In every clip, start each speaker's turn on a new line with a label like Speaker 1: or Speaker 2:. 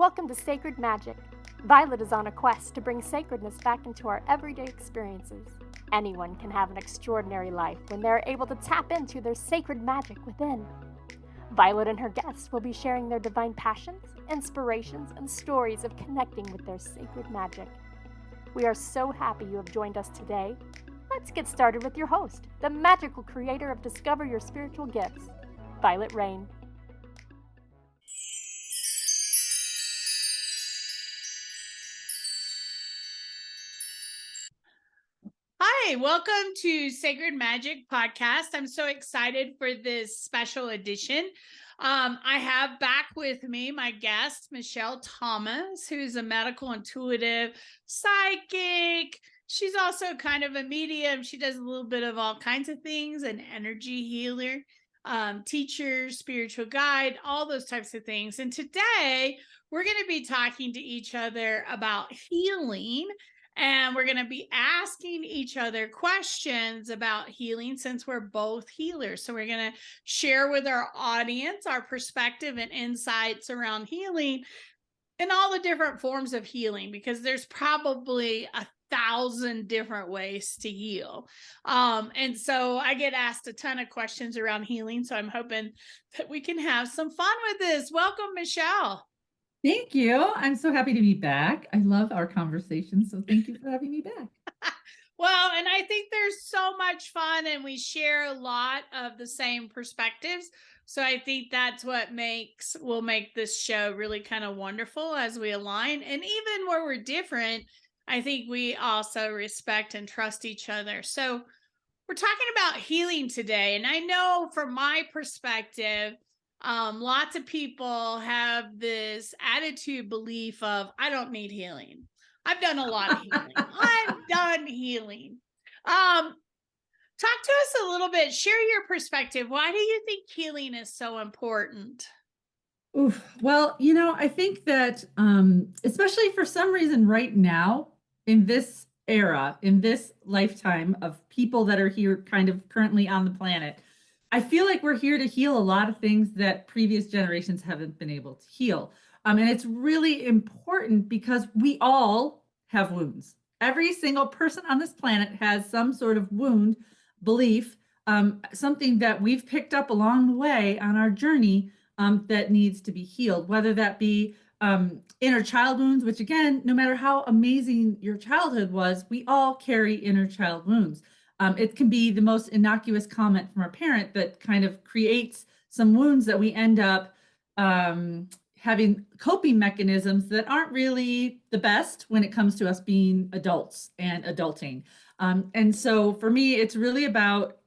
Speaker 1: Welcome to Sacred Magic. Violet is on a quest to bring sacredness back into our everyday experiences. Anyone can have an extraordinary life when they are able to tap into their sacred magic within. Violet and her guests will be sharing their divine passions, inspirations, and stories of connecting with their sacred magic. We are so happy you have joined us today. Let's get started with your host, the magical creator of Discover Your Spiritual Gifts, Vialet Rayne.
Speaker 2: Hi, welcome to Sacred Magic Podcast. I'm so excited for this special edition. I have back with me my guest, Michele Thomas, who's a medical intuitive psychic. She's also kind of a medium. She does a little bit of all kinds of things, an energy healer, teacher, spiritual guide, all those types of things. And today we're going to be talking to each other about healing. And we're going to be asking each other questions about healing since we're both healers. So we're going to share with our audience our perspective and insights around healing and all the different forms of healing, because there's probably 1,000 different ways to heal. And so I get asked a ton of questions around healing. So I'm hoping that we can have some fun with this. Welcome, Michele.
Speaker 3: Thank you. I'm so happy to be back. I love our conversation. So thank you for having me back.
Speaker 2: Well, and I think there's so much fun and we share a lot of the same perspectives. So I think that's what will make this show really kind of wonderful as we align. And even where we're different, I think we also respect and trust each other. So we're talking about healing today. And I know from my perspective, lots of people have this attitude belief of, I don't need healing. I've done a lot of healing. I'm done healing. Talk to us a little bit, share your perspective. Why do you think healing is so important?
Speaker 3: Oof. Well, I think that especially for some reason right now, in this era, in this lifetime of people that are here kind of currently on the planet, I feel like we're here to heal a lot of things that previous generations haven't been able to heal. And it's really important because we all have wounds. Every single person on this planet has some sort of wound, belief, something that we've picked up along the way on our journey that needs to be healed, whether that be inner child wounds, which again, no matter how amazing your childhood was, we all carry inner child wounds. It can be the most innocuous comment from a parent that kind of creates some wounds that we end up having coping mechanisms that aren't really the best when it comes to us being adults and adulting. And so for me, it's really about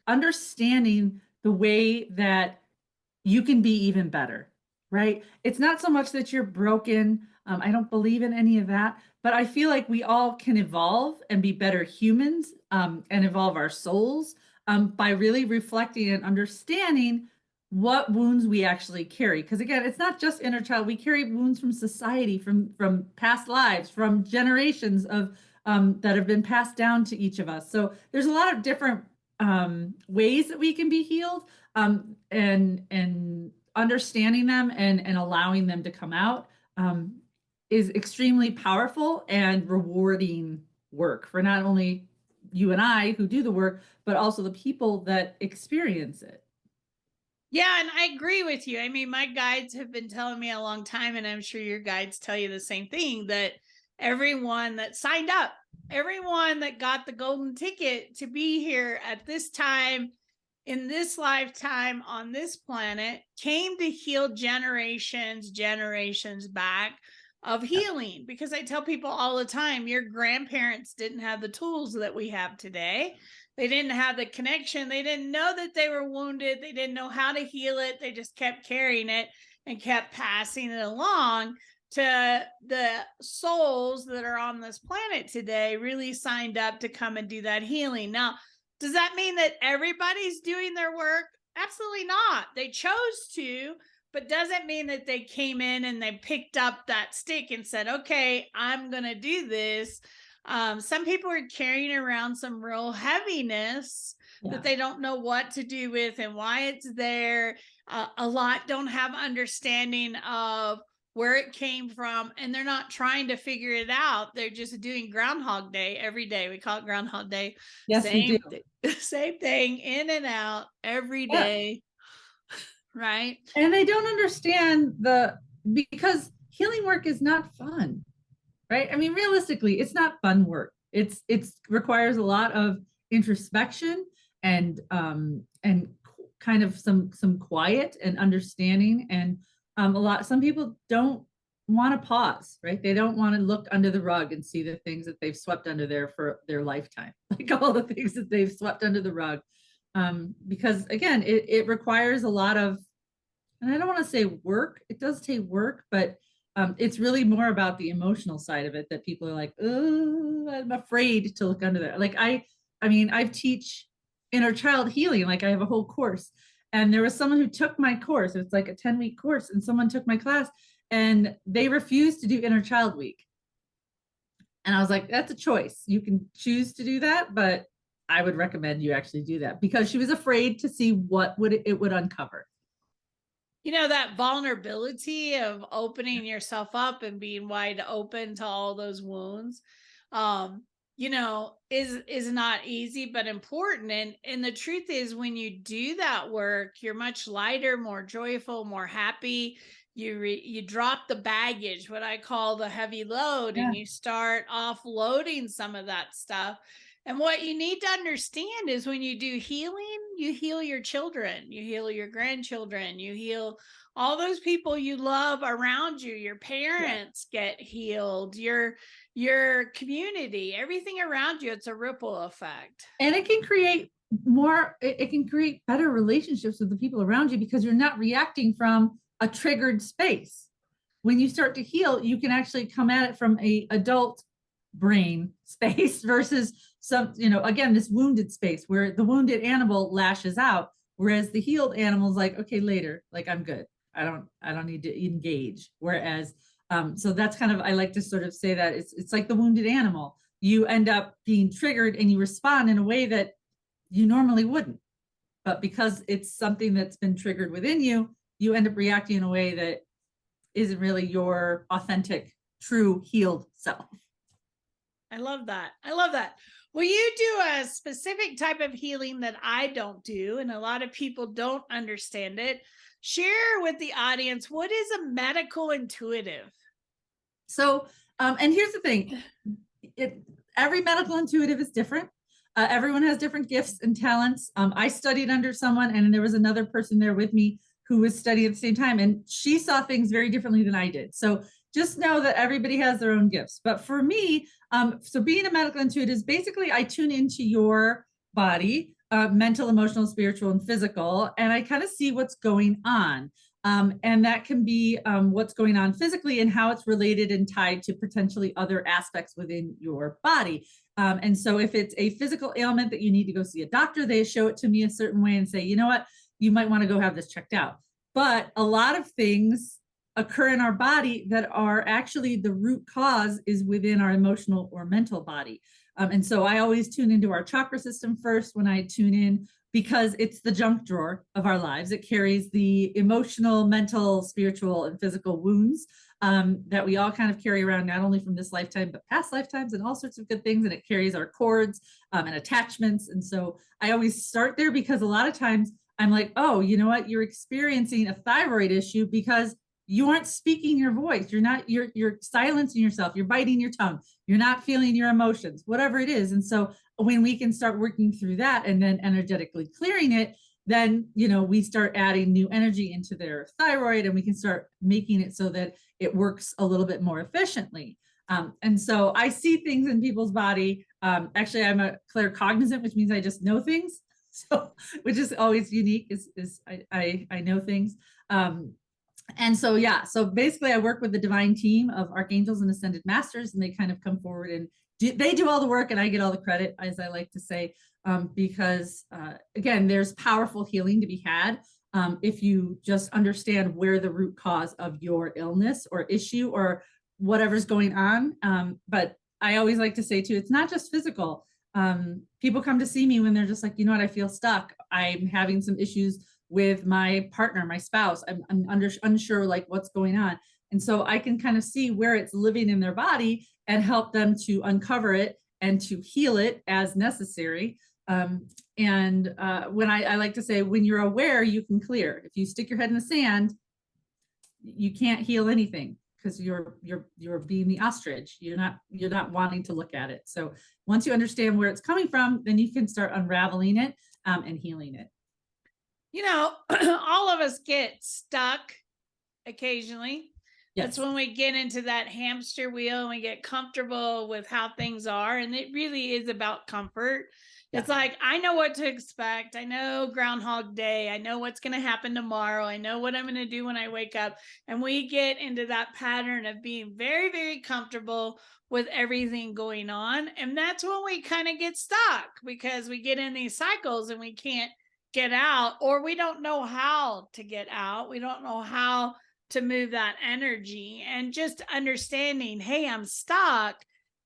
Speaker 3: understanding the way that you can be even better, right? It's not so much that you're broken. I don't believe in any of that, but I feel like we all can evolve and be better humans and evolve our souls by really reflecting and understanding what wounds we actually carry. Because again, it's not just inner child. We carry wounds from society, from past lives, from generations of that have been passed down to each of us. So there's a lot of different ways that we can be healed, and understanding them and allowing them to come out is extremely powerful and rewarding work for not only you and I who do the work, but also the people that experience it.
Speaker 2: Yeah, and I agree with you. I mean, my guides have been telling me a long time, and I'm sure your guides tell you the same thing, that everyone that signed up, everyone that got the golden ticket to be here at this time, in this lifetime on this planet, came to heal generations back of healing. Because I tell people all the time, your grandparents didn't have the tools that we have today. They didn't have the connection. They didn't know that they were wounded. They didn't know how to heal it. They just kept carrying it and kept passing it along to the souls that are on this planet today. Really signed up to come and do that healing. Now, does that mean that everybody's doing their work? Absolutely not. They chose to, but doesn't mean that they came in and they picked up that stick and said, okay, I'm going to do this. Some people are carrying around some real heaviness that they don't know what to do with and why it's there. A lot don't have understanding of where it came from, and they're not trying to figure it out. They're just doing Groundhog Day every day. We call it Groundhog Day.
Speaker 3: Yes, we do.
Speaker 2: Same thing, in and out every day. Right.
Speaker 3: And they don't understand because healing work is not fun, right? I mean, realistically, it's not fun work. It's requires a lot of introspection and kind of some quiet and understanding. And some people don't want to pause, right? They don't want to look under the rug and see the things that they've swept under there for their lifetime, like all the things that they've swept under the rug. Because again, it requires a lot of, and I don't want to say work, it does take work, but it's really more about the emotional side of it that people are like, oh, I'm afraid to look under there. Like I mean, I teach inner child healing, like I have a whole course. And there was someone who took my course. It's like a 10-week course, and someone took my class and they refused to do inner child week. And I was like, that's a choice. You can choose to do that, but I would recommend you actually do that, because she was afraid to see what it would uncover.
Speaker 2: You know, that vulnerability of opening yourself up and being wide open to all those wounds, you know, is not easy, but important. And the truth is, when you do that work, you're much lighter, more joyful, more happy. You drop the baggage, what I call the heavy load, and you start offloading some of that stuff. And what you need to understand is, when you do healing, you heal your children, you heal your grandchildren, you heal all those people you love around you. Your parents get healed, your community, everything around you. It's a ripple effect.
Speaker 3: And it can create better relationships with the people around you, because you're not reacting from a triggered space. When you start to heal, you can actually come at it from a adult brain space versus some, you know, again, this wounded space where the wounded animal lashes out, whereas the healed animal is like, okay, later, like I'm good. I don't need to engage. Whereas, so that's kind of, I like to sort of say that it's like the wounded animal. You end up being triggered and you respond in a way that you normally wouldn't. But because it's something that's been triggered within you, you end up reacting in a way that isn't really your authentic, true, healed self.
Speaker 2: I love that. I love that. Well, you do a specific type of healing that I don't do, and a lot of people don't understand it. Share with the audience, what is a medical intuitive?
Speaker 3: So, and here's the thing, every medical intuitive is different. Everyone has different gifts and talents. I studied under someone, and there was another person there with me who was studying at the same time, and she saw things very differently than I did. So just know that everybody has their own gifts. But for me, so being a medical intuitive is basically, I tune into your body, mental, emotional, spiritual, and physical, and I kind of see what's going on. And that can be what's going on physically and how it's related and tied to potentially other aspects within your body. And so if it's a physical ailment that you need to go see a doctor, they show it to me a certain way and say, you know what, you might want to go have this checked out. But a lot of things occur in our body that are actually, the root cause is within our emotional or mental body. And so I always tune into our chakra system first when I tune in, because it's the junk drawer of our lives. It carries the emotional, mental, spiritual, and physical wounds that we all kind of carry around, not only from this lifetime, but past lifetimes and all sorts of good things. And it carries our cords and attachments. And so I always start there, because a lot of times I'm like, oh, you know what? You're experiencing a thyroid issue because you aren't speaking your voice. You're silencing yourself. You're biting your tongue. You're not feeling your emotions, whatever it is. And so when we can start working through that and then energetically clearing it, then, you know, we start adding new energy into their thyroid, and we can start making it so that it works a little bit more efficiently. And so I see things in people's body. Actually, I'm a claircognizant, which means I just know things. So, which is always unique, is I know things. And so, yeah, so basically I work with the divine team of archangels and ascended masters, and they kind of come forward and they do all the work, and I get all the credit, as I like to say, because again, there's powerful healing to be had if you just understand where the root cause of your illness or issue or whatever's going on. But I always like to say too, it's not just physical. People come to see me when they're just like, you know what, I feel stuck. I'm having some issues with my partner, my spouse. I'm unsure like what's going on. And so I can kind of see where it's living in their body and help them to uncover it and to heal it as necessary. When I like to say, when you're aware, you can clear. If you stick your head in the sand, you can't heal anything, because you're being the ostrich. You're not wanting to look at it. So once you understand where it's coming from, then you can start unraveling it and healing it.
Speaker 2: You know, all of us get stuck occasionally. Yes. That's when we get into that hamster wheel and we get comfortable with how things are. And it really is about comfort. Yeah. It's like, I know what to expect. I know Groundhog Day. I know what's going to happen tomorrow. I know what I'm going to do when I wake up. And we get into that pattern of being very, very comfortable with everything going on. And that's when we kind of get stuck, because we get in these cycles and we can't get out, or we don't know how to get out. We don't know how to move that energy. And just understanding, hey, I'm stuck,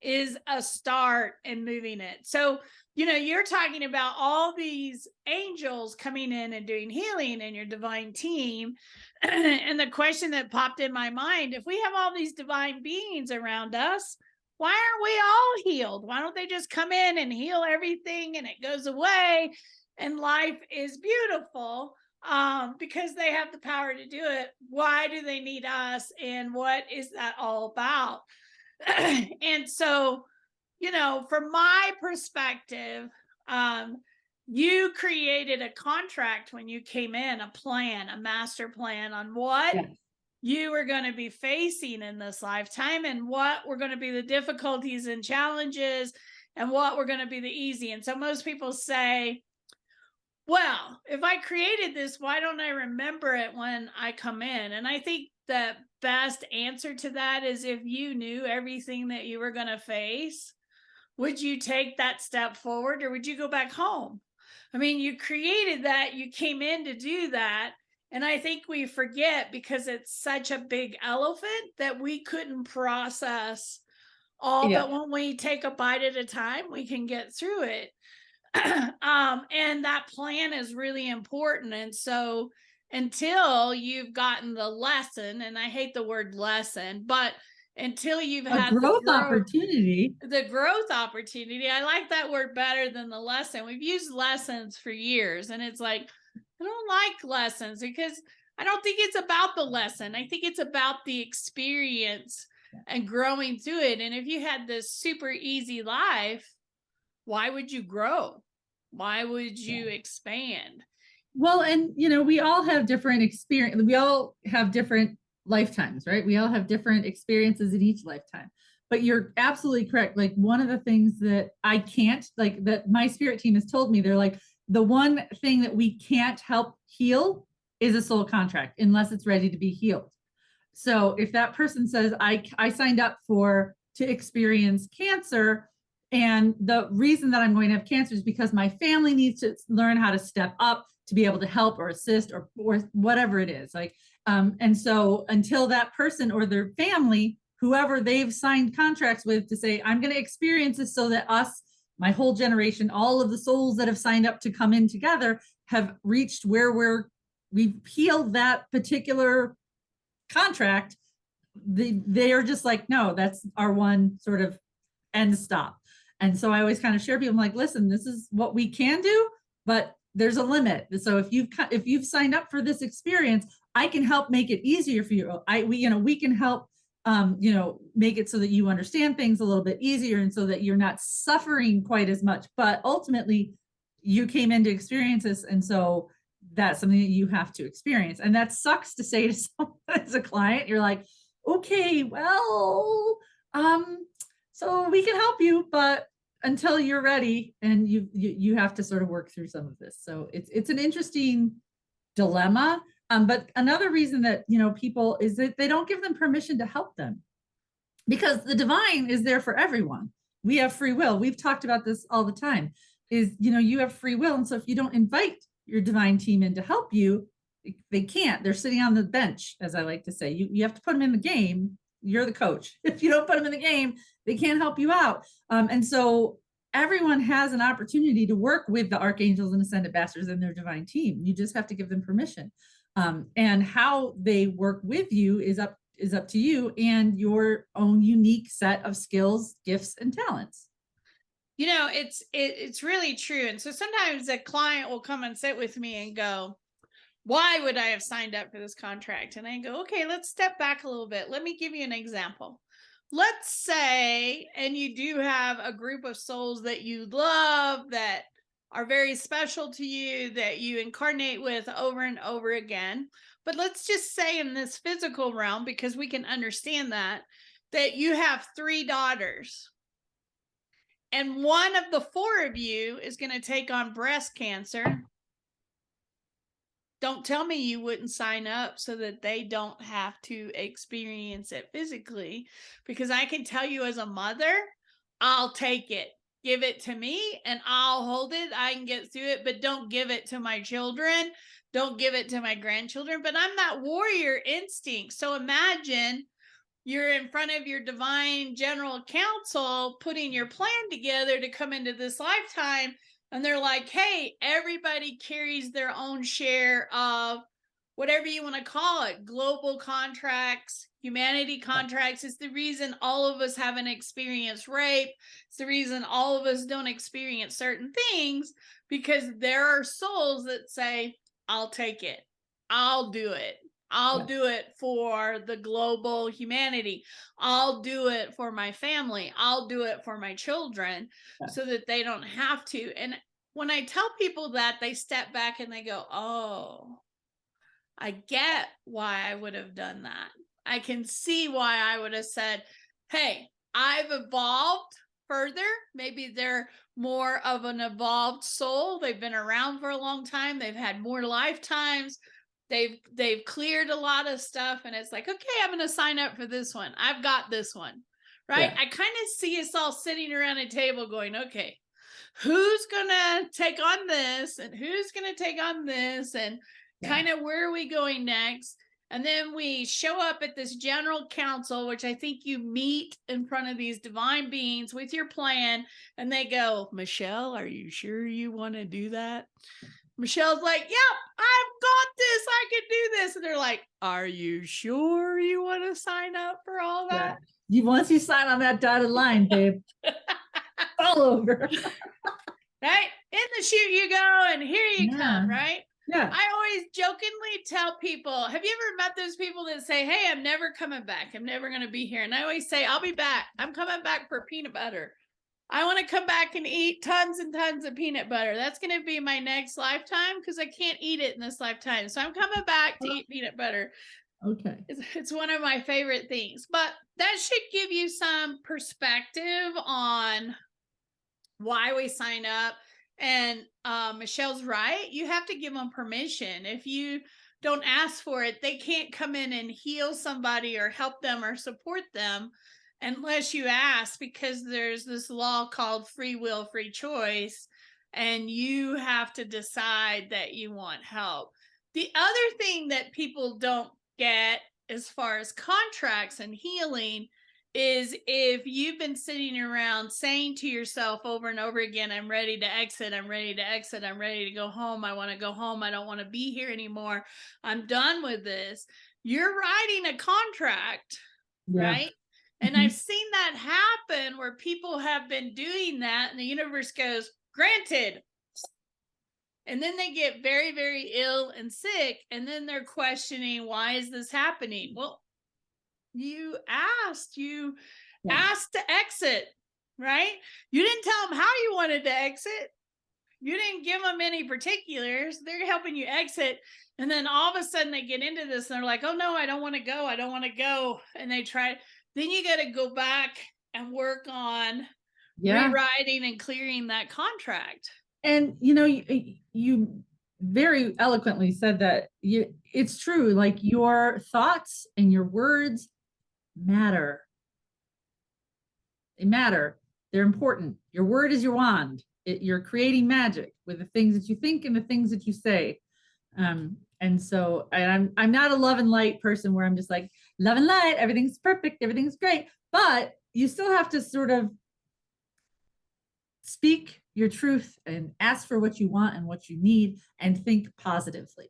Speaker 2: is a start in moving it. So, you know, you're talking about all these angels coming in and doing healing in your divine team. And the question that popped in my mind, if we have all these divine beings around us, why aren't we all healed? Why don't they just come in and heal everything and it goes away and life is beautiful? Because they have the power to do it. Why do they need us? And what is that all about? And so, you know, from my perspective, you created a contract when you came in, a plan, a master plan on what you were going to be facing in this lifetime, and what were going to be the difficulties and challenges, and what were going to be the easy. And so most people say, well, if I created this, why don't I remember it when I come in? And I think the best answer to that is, if you knew everything that you were going to face, would you take that step forward, or would you go back home? I mean, you created that, you came in to do that. And I think we forget, because it's such a big elephant, that we couldn't process all, but when we take a bite at a time, we can get through it. And that plan is really important. And so until you've gotten the lesson, and I hate the word lesson, but until you've had
Speaker 3: the growth opportunity,
Speaker 2: I like that word better than the lesson. We've used lessons for years, and it's like, I don't like lessons, because I don't think it's about the lesson. I think it's about the experience and growing through it. And if you had this super easy life, why would you grow? Why would you expand?
Speaker 3: Well, and you know, we all have different experience. We all have different lifetimes, right? We all have different experiences in each lifetime. But you're absolutely correct. Like, one of the things that I can't, like, that my spirit team has told me, they're like, the one thing that we can't help heal is a soul contract unless it's ready to be healed. So if that person says, I signed up to experience cancer, and the reason that I'm going to have cancer is because my family needs to learn how to step up to be able to help or assist or whatever it is. Like, and so until that person or their family, whoever they've signed contracts with, to say, I'm going to experience this so that us, my whole generation, all of the souls that have signed up to come in together, have reached where we've healed that particular contract, they are just like, no, that's our one sort of end stop. And so I always kind of share people, I'm like, listen, this is what we can do, but there's a limit. So if you've signed up for this experience, I can help make it easier for you. We can help, make it so that you understand things a little bit easier, and so that you're not suffering quite as much. But ultimately, you came in to experience this, and so that's something that you have to experience. And that sucks to say to someone as a client. You're like, okay, well, so we can help you, but until you're ready, and you have to sort of work through some of this. So it's an interesting dilemma. But another reason that, people, is that they don't give them permission to help them, because the divine is there for everyone. We have free will. We've talked about this all the time, is, you have free will. And so if you don't invite your divine team in to help you, they can't. They're sitting on the bench, as I like to say. You have to put them in the game. You're the coach. If you don't put them in the game, they can't help you out. And so everyone has an opportunity to work with the archangels and ascended masters and their divine team. You just have to give them permission. And how they work with you is is up to you and your own unique set of skills, gifts, and talents.
Speaker 2: You know, it's really true. And so sometimes a client will come and sit with me and go, why would I have signed up for this contract? And I go, okay, let's step back a little bit. Let me give you an example. Let's say, and you do have a group of souls that you love, that are very special to you, that you incarnate with over and over again. But let's just say in this physical realm, because we can understand that you have 3 daughters. And one of the 4 of you is going to take on breast cancer. Don't tell me you wouldn't sign up so that they don't have to experience it physically, because I can tell you as a mother, I'll take it. Give it to me and I'll hold it. I can get through it, but don't give it to my children. Don't give it to my grandchildren. But I'm that warrior instinct. So imagine you're in front of your divine general council putting your plan together to come into this lifetime, and they're like, hey, everybody carries their own share of whatever you want to call it, global contracts, humanity contracts. It's the reason all of us haven't experienced rape. It's the reason all of us don't experience certain things, because there are souls that say, I'll take it. I'll do it. I'll do it for the global humanity. I'll do it for my family. I'll do it for my children, so that they don't have to. And when I tell people that, they step back and they go, oh, I get why I would have done that. I can see why I would have said, hey, I've evolved further. Maybe they're more of an evolved soul. They've been around for a long time. They've had more lifetimes. They've cleared a lot of stuff, and it's like, okay, I'm going to sign up for this one. I've got this one, right?
Speaker 3: Yeah.
Speaker 2: I kind of see us all sitting around a table going, okay, who's going to take on this, and who's going to take on this, and kind of where are we going next? And then we show up at this general council, which I think you meet in front of these divine beings with your plan, and they go, Michele, are you sure you want to do that? Michelle's like, yep, I've got this. I can do this. And they're like, are you sure you want to sign up for all that?
Speaker 3: Once you sign on that dotted line, babe, all over.
Speaker 2: Right? In the chute you go, and here you come, right?
Speaker 3: Yeah.
Speaker 2: I always jokingly tell people, have you ever met those people that say, hey, I'm never coming back. I'm never going to be here. And I always say, I'll be back. I'm coming back for peanut butter. I want to come back and eat tons and tons of peanut butter. That's going to be my next lifetime, because I can't eat it in this lifetime. So I'm coming back to eat peanut butter.
Speaker 3: Okay.
Speaker 2: It's one of my favorite things. But that should give you some perspective on why we sign up. And Michelle's right. You have to give them permission. If you don't ask for it, they can't come in and heal somebody or help them or support them unless you ask, because there's this law called free will, free choice, and you have to decide that you want help. The other thing that people don't get as far as contracts and healing is, if you've been sitting around saying to yourself over and over again, I'm ready to exit, I'm ready to exit, I'm ready to go home, I want to go home, I don't want to be here anymore, I'm done with this, you're writing a contract, right? And I've seen that happen where people have been doing that, and the universe goes, granted. And then they get very, very ill and sick, and then they're questioning, why is this happening? Well, you asked to exit, right? You didn't tell them how you wanted to exit. You didn't give them any particulars. They're helping you exit. And then all of a sudden they get into this and they're like, oh no, I don't want to go. I don't want to go. And they try. Then you got to go back and work on rewriting and clearing that contract.
Speaker 3: And, you very eloquently said that it's true. Like, your thoughts and your words matter. They matter. They're important. Your word is your wand. You're creating magic with the things that you think and the things that you say. And so I'm not a love and light person where I'm just like, love and light, everything's perfect, everything's great. But you still have to sort of speak your truth and ask for what you want and what you need, and think positively.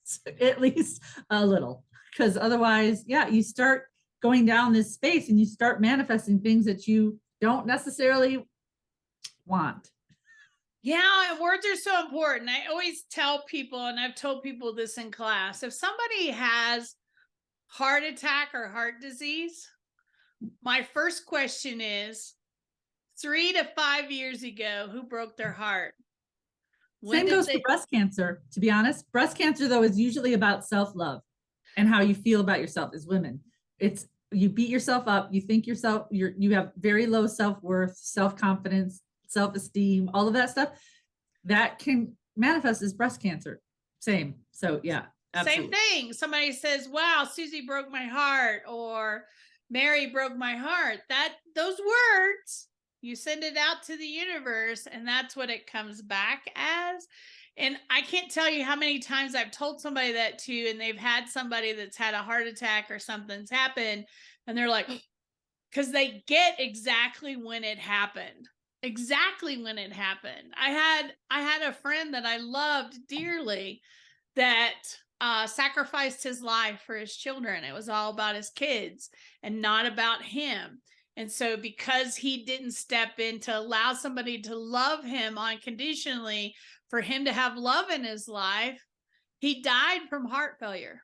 Speaker 3: So at least a little. because otherwise, yeah, you start going down this space and you start manifesting things that you don't necessarily want.
Speaker 2: Yeah, and words are so important. I always tell people, and I've told people this in class, if somebody has heart attack or heart disease, my first question is 3 to 5 years ago, who broke their heart?
Speaker 3: Same goes for breast cancer, to be honest. Breast cancer, though, is usually about self-love and how you feel about yourself as women. It's you beat yourself up, you think you have very low self-worth, self-confidence, self-esteem, all of that stuff that can manifest as breast cancer. Same. So yeah, absolutely.
Speaker 2: Same thing. Somebody says, wow, Susie broke my heart, or Mary broke my heart. Those words, you send it out to the universe, and that's what it comes back as. And I can't tell you how many times I've told somebody that too, and they've had somebody that's had a heart attack or something's happened, and they're like, because they get exactly when it happened. Exactly when it happened. I had a friend that I loved dearly that sacrificed his life for his children. It was all about his kids and not about him. And so because he didn't step in to allow somebody to love him unconditionally, for him to have love in his life, he died from heart failure.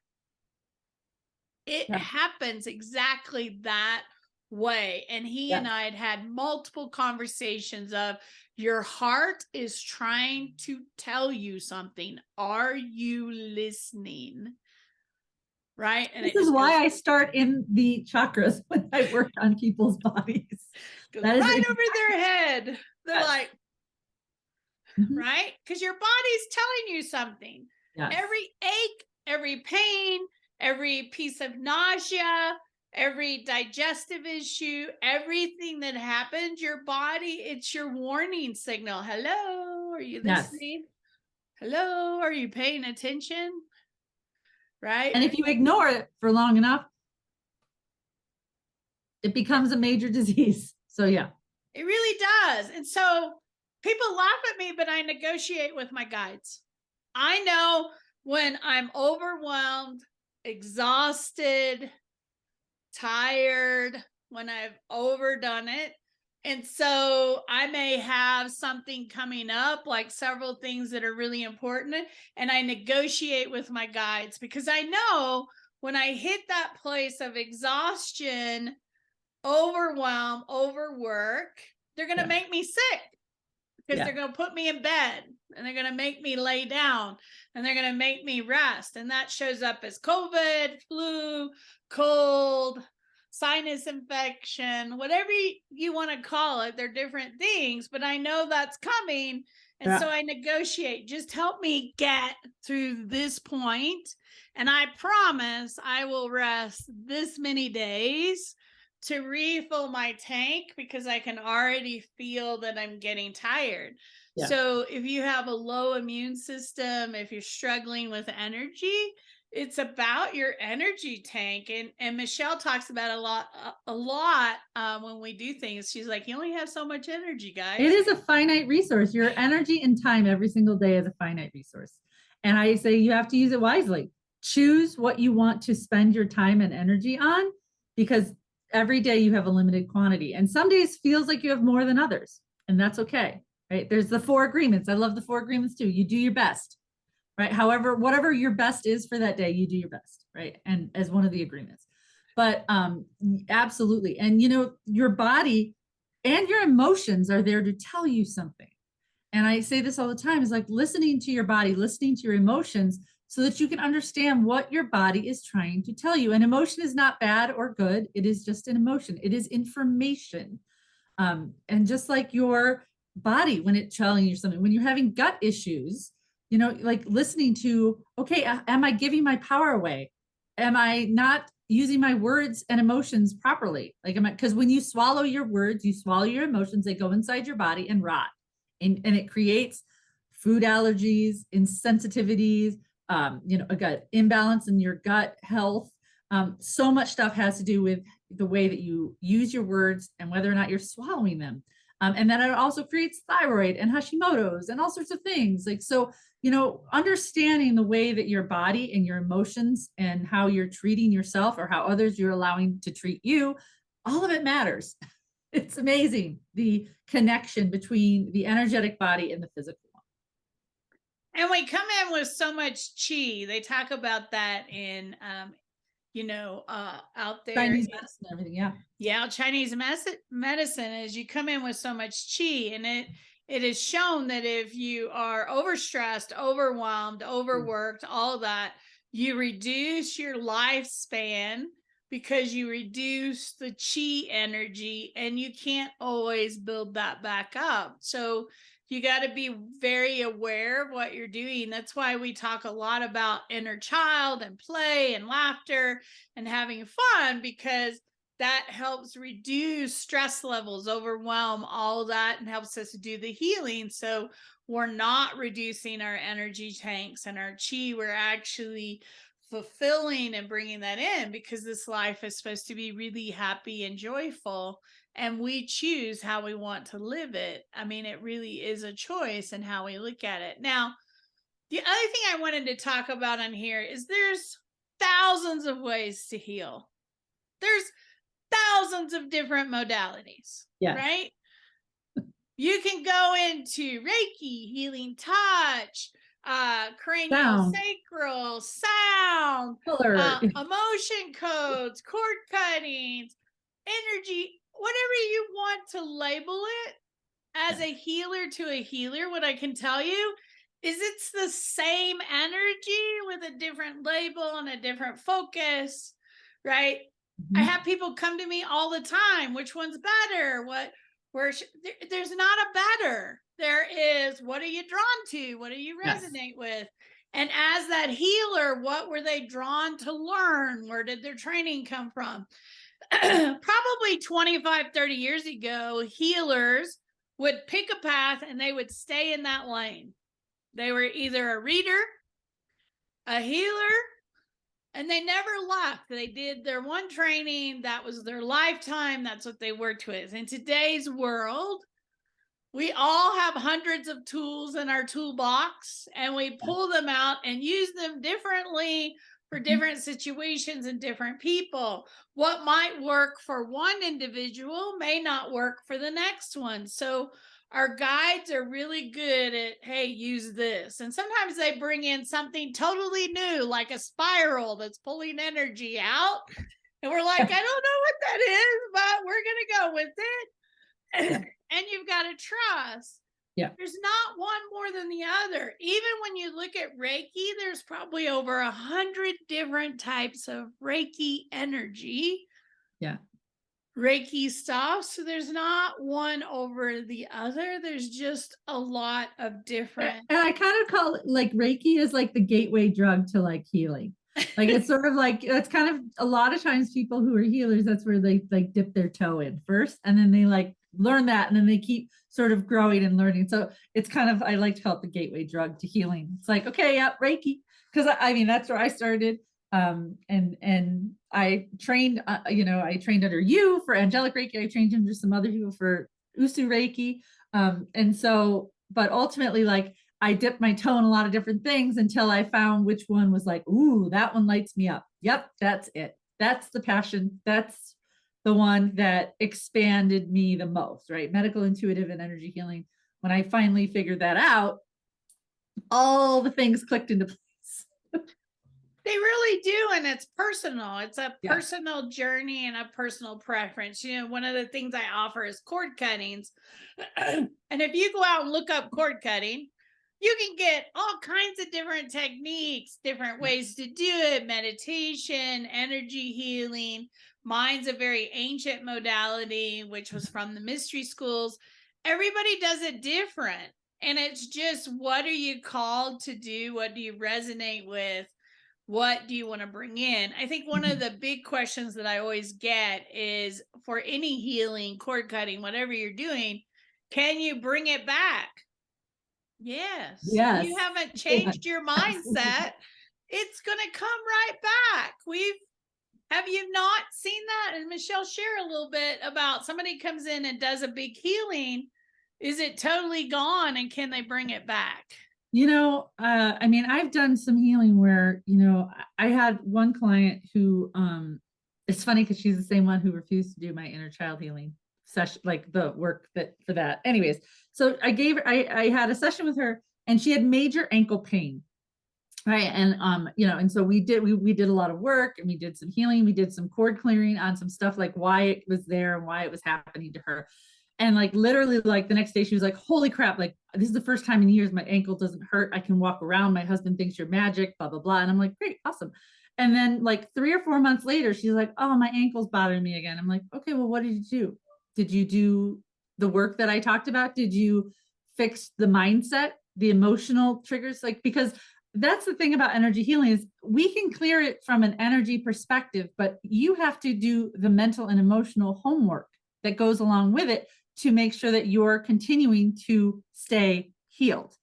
Speaker 2: It happens exactly that way. And he and I had multiple conversations of, your heart is trying to tell you something. Are you listening? Right. And
Speaker 3: this is why I start in the chakras when I work on people's bodies.
Speaker 2: That is right over their head. They're like, right? Because your body's telling you something. Yes. Every ache, every pain, every piece of nausea, every digestive issue, everything that happens, your body, it's your warning signal. Hello, are you listening? Yes. Hello, are you paying attention? Right?
Speaker 3: And if you ignore it for long enough, it becomes a major disease. So yeah.
Speaker 2: It really does. And so people laugh at me, but I negotiate with my guides. I know when I'm overwhelmed, exhausted, tired, when I've overdone it. And so I may have something coming up, like several things that are really important. And I negotiate with my guides because I know when I hit that place of exhaustion, overwhelm, overwork, they're going to make me sick because they're going to put me in bed and they're going to make me lay down and they're going to make me rest. And that shows up as COVID, flu, cold, sinus infection, whatever you want to call it. They're different things, but I know that's coming. And so I negotiate, just help me get through this point. And I promise I will rest this many days to refill my tank because I can already feel that I'm getting tired. Yeah. So if you have a low immune system, if you're struggling with energy, it's about your energy tank. And Michele talks about a lot when we do things. She's like, you only have so much energy, guys.
Speaker 3: It is a finite resource. Your energy and time every single day is a finite resource. And I say you have to use it wisely. Choose what you want to spend your time and energy on, because every day you have a limited quantity. And some days feels like you have more than others. And that's okay, right? There's the 4 agreements. I love the 4 agreements too. You do your best. Right. However, whatever your best is for that day, you do your best. Right. And as one of the agreements, but absolutely. And, you know, your body and your emotions are there to tell you something. And I say this all the time, is like listening to your body, listening to your emotions so that you can understand what your body is trying to tell you. An emotion is not bad or good. It is just an emotion. It is information. And just like your body, when it's telling you something, when you're having gut issues, you know, like listening to, okay, am I giving my power away? Am I not using my words and emotions properly? Like, because when you swallow your words, you swallow your emotions, they go inside your body and rot. And it creates food allergies, insensitivities, you know, a gut imbalance in your gut health. So much stuff has to do with the way that you use your words and whether or not you're swallowing them. And then it also creates thyroid and Hashimoto's and all sorts of things. Like, so, understanding the way that your body and your emotions and how you're treating yourself or how others you're allowing to treat you, all of it matters. It's amazing, the connection between the energetic body and the physical one.
Speaker 2: And we come in with so much chi. They talk about that in, out there.
Speaker 3: Chinese medicine and everything,
Speaker 2: yeah, Chinese medicine is you come in with so much chi, and it is shown that if you are overstressed, overwhelmed, overworked, all that, you reduce your lifespan because you reduce the chi energy, and you can't always build that back up. So you got to be very aware of what you're doing. That's why we talk a lot about inner child and play and laughter and having fun, because that helps reduce stress levels, overwhelm, all that, and helps us do the healing. So we're not reducing our energy tanks and our chi. We're actually fulfilling and bringing that in, because this life is supposed to be really happy and joyful, and we choose how we want to live it. I mean, it really is a choice in how we look at it. Now, the other thing I wanted to talk about on here is there's thousands of ways to heal. There's thousands of different modalities, right? You can go into Reiki, healing touch, cranial sacral, sound, emotion codes, cord cuttings, energy, whatever you want to label it. As a healer to a healer, what I can tell you is it's the same energy with a different label and a different focus, right? I have people come to me all the time. Which one's better? There's not a better. There is, what are you drawn to? What do you resonate with? And as that healer, what were they drawn to learn? Where did their training come from? Probably 25, 30 years ago, healers would pick a path and they would stay in that lane. They were either a reader, a healer, and they never left. They did their one training. That was their lifetime. That's what they worked with. In today's world, we all have hundreds of tools in our toolbox, and we pull them out and use them differently for different situations and different people. What might work for one individual may not work for the next one. So our guides are really good at, hey, use this. And sometimes they bring in something totally new, like a spiral that's pulling energy out. And we're like, I don't know what that is, but we're going to go with it. And you've got to trust. There's not one more than the other. Even when you look at Reiki, there's probably over 100 different types of Reiki energy. Reiki stuff. So there's not one over the other. There's just a lot of different.
Speaker 3: And I kind of call it, like, Reiki is like the gateway drug to like healing. Like, it's sort of like, that's kind of, a lot of times people who are healers, that's where they like dip their toe in first, and then they like learn that, and then they keep sort of growing and learning. So it's kind of, I like to call it the gateway drug to healing. It's like, okay, Reiki, because I mean, that's where I started. And I trained, I trained under you for angelic Reiki. I trained under some other people for Usu Reiki. And so, but ultimately, like, I dipped my toe in a lot of different things until I found which one was like, ooh, that one lights me up. Yep, that's it. That's the passion. That's the one that expanded me the most, right? Medical, intuitive, and energy healing. When I finally figured that out, all the things clicked into place.
Speaker 2: They really do. And it's personal. It's a personal journey and a personal preference. One of the things I offer is cord cuttings. And if you go out and look up cord cutting, you can get all kinds of different techniques, different ways to do it, meditation, energy healing. Mine's a very ancient modality, which was from the mystery schools. Everybody does it different. And it's just, what are you called to do? What do you resonate with? What do you want to bring in? I think one of the big questions that I always get is, for any healing, cord cutting, whatever you're doing, can you bring it back? Yes. If you haven't changed your mindset, it's going to come right back. Have you not seen that? And Michele, share a little bit about somebody comes in and does a big healing. Is it totally gone, and can they bring it back?
Speaker 3: I mean, I've done some healing where, I had one client who, it's funny because she's the same one who refused to do my inner child healing session, like the work for that. Anyways, so I had a session with her, and she had major ankle pain. Right. And, and so we did a lot of work, and we did some healing. We did some cord clearing on some stuff, like why it was there and why it was happening to her. And like literally like the next day she was like, holy crap, like this is the first time in years my ankle doesn't hurt. I can walk around. My husband thinks you're magic, blah, blah, blah. And I'm like, great, awesome. And then like 3 or 4 months later, she's like, oh, my ankle's bothering me again. I'm like, okay, well, what did you do? Did you do the work that I talked about? Did you fix the mindset, the emotional triggers? Like, because that's the thing about energy healing is we can clear it from an energy perspective, but you have to do the mental and emotional homework that goes along with it to make sure that you're continuing to stay healed.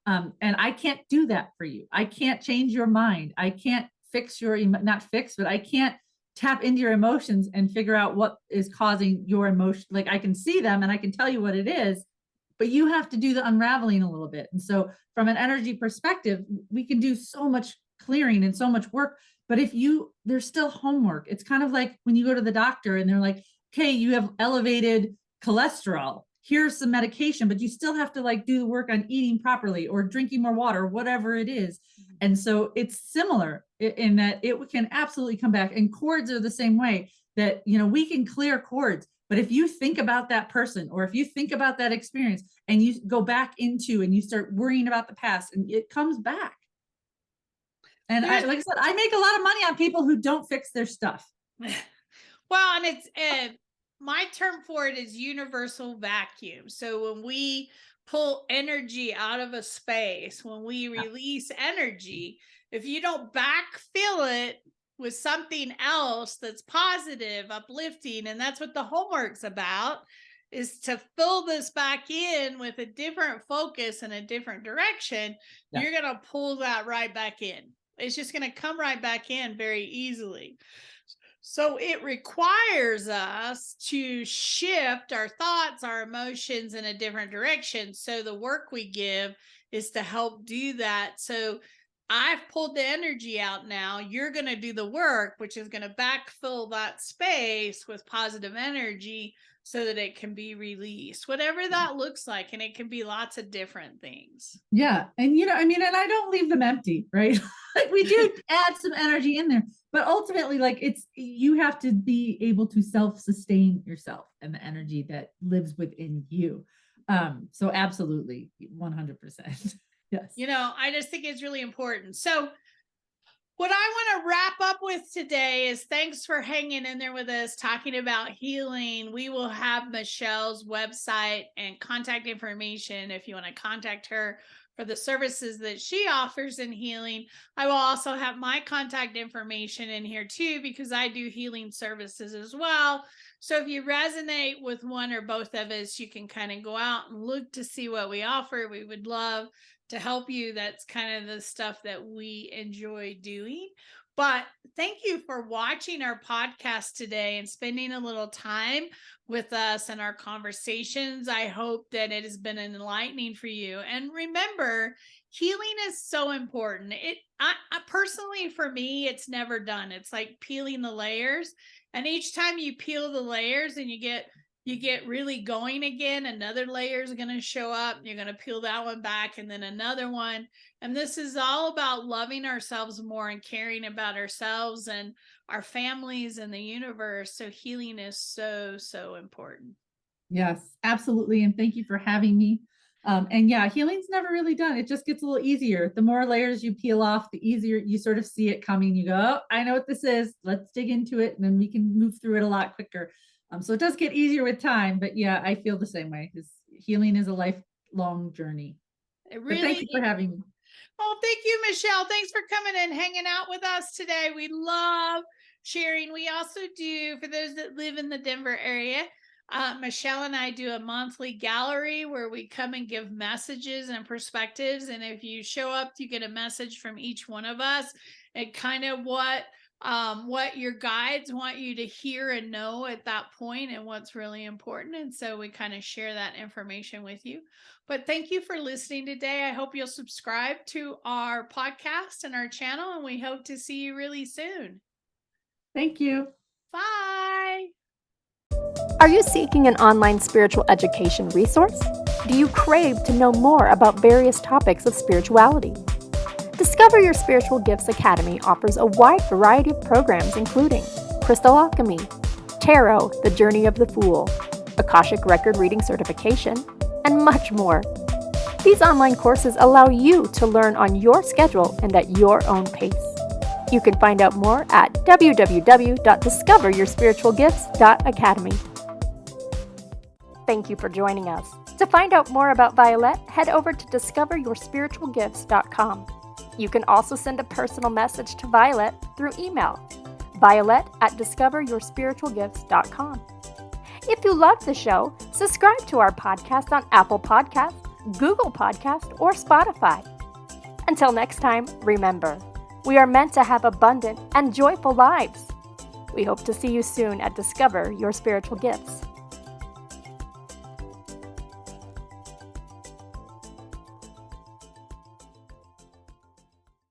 Speaker 3: And I can't do that for you. I can't change your mind. I can't fix not fix, but I can't tap into your emotions and figure out what is causing your emotion. Like I can see them and I can tell you what it is, but you have to do the unraveling a little bit. And so from an energy perspective, we can do so much clearing and so much work. But there's still homework. It's kind of like when you go to the doctor and they're like, okay, you have elevated cholesterol. Here's some medication, but you still have to like do the work on eating properly or drinking more water, whatever it is. And so it's similar in that it can absolutely come back. And cords are the same way that, we can clear cords. But if you think about that person, or if you think about that experience and you go back into and you start worrying about the past, and it comes back. And like I said, I make a lot of money on people who don't fix their stuff.
Speaker 2: Well, and it's my term for it is universal vacuum. So when we pull energy out of a space, when we release energy, if you don't backfill it with something else that's positive, uplifting, and that's what the homework's about, is to fill this back in with a different focus and a different direction, you're going to pull that right back in. It's just going to come right back in very easily. So it requires us to shift our thoughts, our emotions in a different direction. So the work we give is to help do that. So I've pulled the energy out now. You're going to do the work, which is going to backfill that space with positive energy so that it can be released, whatever that looks like. And it can be lots of different things.
Speaker 3: Yeah. And, and I don't leave them empty, right? Like we do add some energy in there, but ultimately, like you have to be able to self-sustain yourself and the energy that lives within you. So absolutely 100%. Yes.
Speaker 2: I just think it's really important. So what I want to wrap up with today is thanks for hanging in there with us, talking about healing. We will have Michele's website and contact information if you want to contact her for the services that she offers in healing. I will also have my contact information in here too, because I do healing services as well. So if you resonate with one or both of us, you can kind of go out and look to see what we offer. We would love to help you. That's kind of the stuff that we enjoy doing. But thank you for watching our podcast today and spending a little time with us and our conversations. I hope that it has been enlightening for you. And remember, healing is so important. I personally, for me, it's never done. It's like peeling the layers. And each time you peel the layers and you get really going again, another layer is going to show up. You're going to peel that one back and then another one. And this is all about loving ourselves more and caring about ourselves and our families and the universe. So healing is so, so important.
Speaker 3: Yes, absolutely. And thank you for having me. And yeah, healing's never really done. It just gets a little easier. The more layers you peel off, the easier you sort of see it coming. You go, oh, I know what this is. Let's dig into it. And then we can move through it a lot quicker. So it does get easier with time, but yeah, I feel the same way. Healing is a lifelong journey.
Speaker 2: It really,
Speaker 3: but thank you for having me.
Speaker 2: Oh, thank you, Michele. Thanks for coming and hanging out with us today. We love sharing. We also do, for those that live in the Denver area, Michele and I do a monthly gallery where we come and give messages and perspectives. And if you show up, you get a message from each one of us and kind of what what your guides want you to hear and know at that point and what's really important. And so we kind of share that information with you. But thank you for listening today. I hope you'll subscribe to our podcast and our channel, and we hope to see you really soon.
Speaker 3: Thank you.
Speaker 2: Bye.
Speaker 1: Are you seeking an online spiritual education resource? Do you crave to know more about various topics of spirituality? Discover Your Spiritual Gifts Academy offers a wide variety of programs including Crystal Alchemy, Tarot, The Journey of the Fool, Akashic Record Reading Certification, and much more. These online courses allow you to learn on your schedule and at your own pace. You can find out more at www.discoveryourspiritualgifts.academy. Thank you for joining us. To find out more about Vialet, head over to discoveryourspiritualgifts.com. You can also send a personal message to Vialet through email, violet@discoveryourspiritualgifts.com. If you love the show, subscribe to our podcast on Apple Podcasts, Google Podcasts, or Spotify. Until next time, remember, we are meant to have abundant and joyful lives. We hope to see you soon at Discover Your Spiritual Gifts.